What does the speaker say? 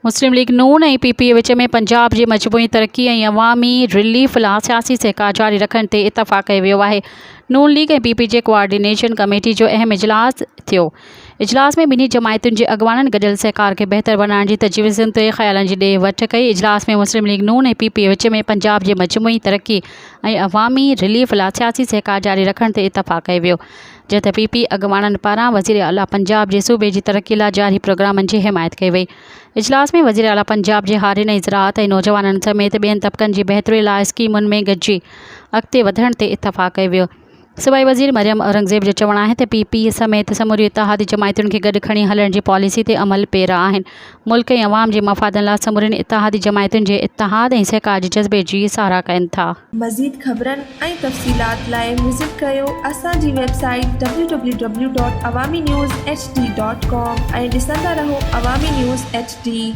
मुस्लिम league नून ऐं PPA विच में पंजाब जी मजमूई तरक़ी ऐं अवामी रिलीफ लाइ सियासी सहकार जारी रखण ते इतफ़ाक़ कयो वियो आहे। नून लीग ऐं पीपीए जे कोआर्डिनेशन कमेटी जो अहम इजलास थियो। इजलास में ॿिन्ही जमायतुनि जे अॻवाननि गॾियल सहकार खे बहितर बनाइण जी तजवीज़ुनि ते ख़्यालनि जी ॾे वठि कई। इजलास में मुस्लिम लीग नून ऐं पीपीए विच में पंजाब जी मजमूई तरक़ी ऐं अवामी रिलीफ लाइ सियासी सहकार जारी रखण ते इतफ़ाक़ कयो वियो, जंहिं ते पीपीए अॻवाननि पारां वज़ीर आला पंजाब जे सूबे जी तरक़ी लाइ जारी प्रोग्रामनि जी हिमायत कई वई। इजलास में वज़ीर आला पंजाब जे हारियुनि ऐं ज़राअत ऐं नौजवाननि समेत ॿियनि तबक़नि जी बहितरी लाइ स्कीमुनि में गॾिजी अॻिते वधण ते इतफ़ाक़ कयो वियो। सूबाई वज़ीर मरियम औरंगज़ेब जो चवणु आहे त पीपीए समेत समूरी इतिहादी जमायतुनि खे गॾु खणी हलण जी पॉलिसी ते अमल पेरा आहिनि। मुल्क ऐं अवाम जे मफ़ादनि लाइ समूरियुनि इतिहादी जमायतुनि जे इतिहाद ऐं सहकार जे जज़्बे जी साराह कनि था। मज़ीद ख़बरनि ऐं तफ़सीलात लाइ विज़िट कयो असांजी वेबसाइट www.awamiNewsHD.com ऐं ॾिसंदा रहो अवामी न्यूज़ HD।